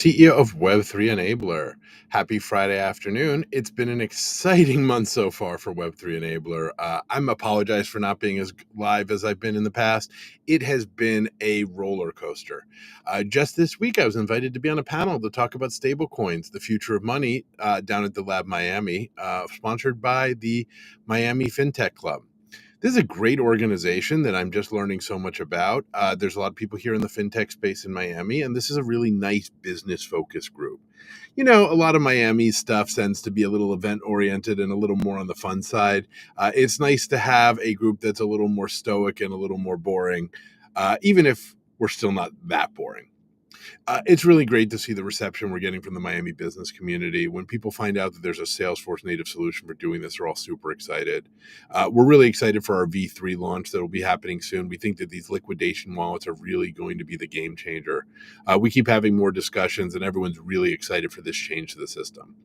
CEO of Web3 Enabler. Happy Friday afternoon. It's been an exciting month so far for Web3 Enabler. I'm apologize for not being as live as I've been in the past. It has been a roller coaster. Just this week, I was invited to be on a panel to talk about stablecoins, the future of money, down at the Lab Miami, sponsored by the Miami Fintech Club. This is a great organization that I'm just learning so much about. There's a lot of people here in the fintech space in Miami, and this is a really nice business focused group. A lot of Miami stuff tends to be a little event oriented and a little more on the fun side. It's nice to have a group that's a little more stoic and a little more boring, even if we're still not that boring. It's really great to see the reception we're getting from the Miami business community. When people find out that there's a Salesforce native solution for doing this, they're all super excited. We're really excited for our V3 launch that will be happening soon. We think that these liquidation wallets are really going to be the game changer. We keep having more discussions, and everyone's really excited for this change to the system.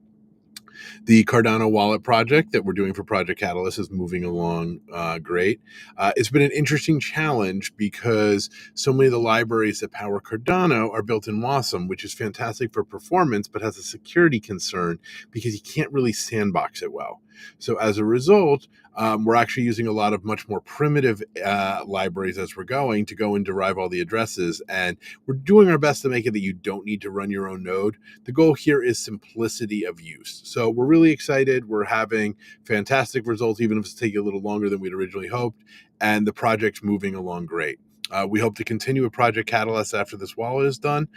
The Cardano Wallet project that we're doing for Project Catalyst is moving along great. It's been an interesting challenge because so many of the libraries that power Cardano are built in Wasm, which is fantastic for performance, but has a security concern because you can't really sandbox it well. So as a result, we're actually using a lot of much more primitive libraries as we're going to go and derive all the addresses. And we're doing our best to make it that you don't need to run your own node. The goal here is simplicity of use. So we're really excited. We're having fantastic results, even if it's taking a little longer than we'd originally hoped. And the project's moving along great. We hope to continue with Project Catalyst after this wallet is done,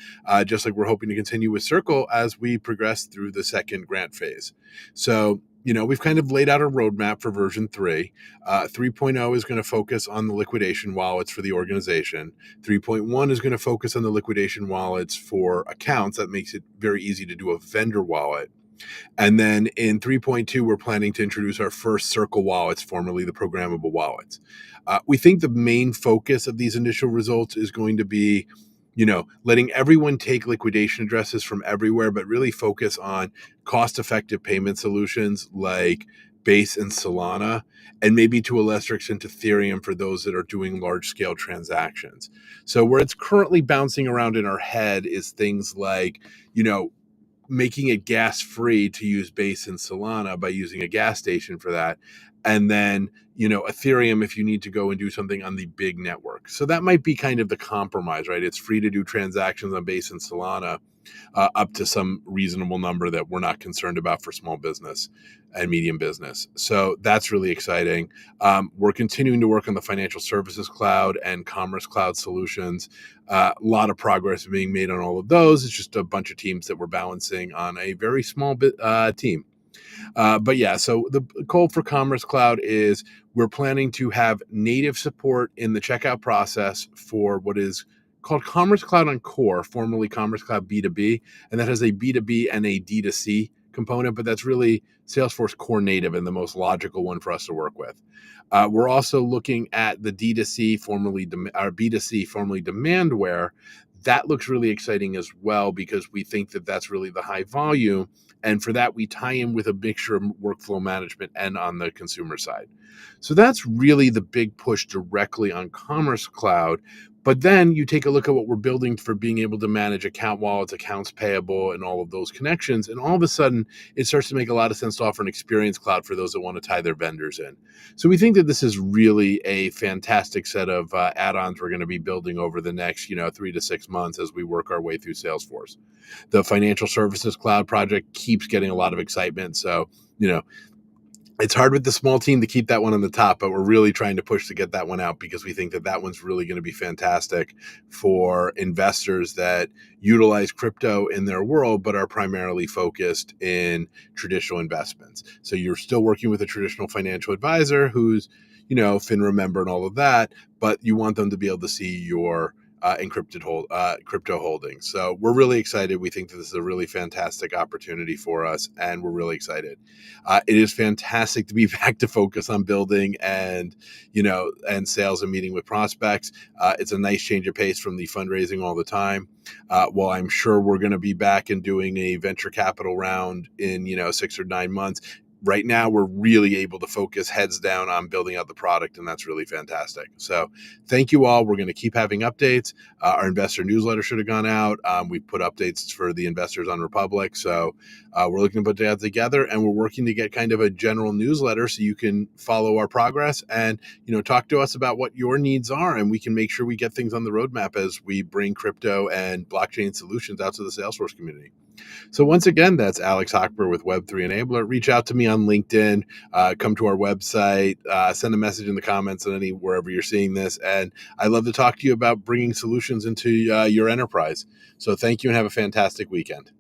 just like we're hoping to continue with Circle as we progress through the second grant phase. So, we've kind of laid out a roadmap for version 3. 3.0 is going to focus on the liquidation wallets for the organization. 3.1 is going to focus on the liquidation wallets for accounts. That makes it very easy to do a vendor wallet. And then in 3.2, we're planning to introduce our first Circle wallets, formerly the programmable wallets. We think the main focus of these initial results is going to be letting everyone take liquidation addresses from everywhere, but really focus on cost-effective payment solutions like Base and Solana, and maybe to a lesser extent Ethereum for those that are doing large-scale transactions. So where it's currently bouncing around in our head is things like, making it gas-free to use Base and Solana by using a gas station for that. And then, Ethereum if you need to go and do something on the big network. So that might be kind of the compromise, right? It's free to do transactions on Base and Solana up to some reasonable number that we're not concerned about for small business and medium business. So that's really exciting. We're continuing to work on the financial services cloud and commerce cloud solutions. A lot of progress being made on all of those. It's just a bunch of teams that we're balancing on a very small team. But yeah, so the goal for Commerce Cloud is we're planning to have native support in the checkout process for what is called Commerce Cloud on Core, formerly Commerce Cloud B2B, and that has a B2B and a D2C component, but that's really Salesforce Core Native and the most logical one for us to work with. We're also looking at the D2C, formerly B2C, formerly Demandware. That looks really exciting as well because we think that that's really the high volume. And for that, we tie in with a mixture of workflow management and on the consumer side. So that's really the big push directly on Commerce Cloud. But then you take a look at what we're building for being able to manage account wallets, accounts payable, and all of those connections. And all of a sudden, it starts to make a lot of sense to offer an experience cloud for those that want to tie their vendors in. So we think that this is really a fantastic set of add-ons we're going to be building over the next, 3 to 6 months as we work our way through Salesforce. The financial services cloud project keeps getting a lot of excitement. So, it's hard with the small team to keep that one on the top, but we're really trying to push to get that one out because we think that that one's really going to be fantastic for investors that utilize crypto in their world, but are primarily focused in traditional investments. So you're still working with a traditional financial advisor who's, FINRA member and all of that, but you want them to be able to see your encrypted crypto holdings. So we're really excited. We think that this is a really fantastic opportunity for us, and we're really excited. It is fantastic to be back to focus on building and sales and meeting with prospects. It's a nice change of pace from the fundraising all the time. Well, I'm sure we're going to be back and doing a venture capital round in 6 or 9 months. right now we're really able to focus heads down on building out the product, and that's really fantastic. So thank you all. We're going to keep having updates. Our investor newsletter should have gone out. We've put updates for the investors on Republic. So we're looking to put that together, and we're working to get kind of a general newsletter so you can follow our progress and, talk to us about what your needs are, and we can make sure we get things on the roadmap as we bring crypto and blockchain solutions out to the Salesforce community. So once again, that's Alex Hochberger with Web3 Enabler. Reach out to me on LinkedIn, come to our website, send a message in the comments on wherever you're seeing this. And I'd love to talk to you about bringing solutions into your enterprise. So thank you and have a fantastic weekend.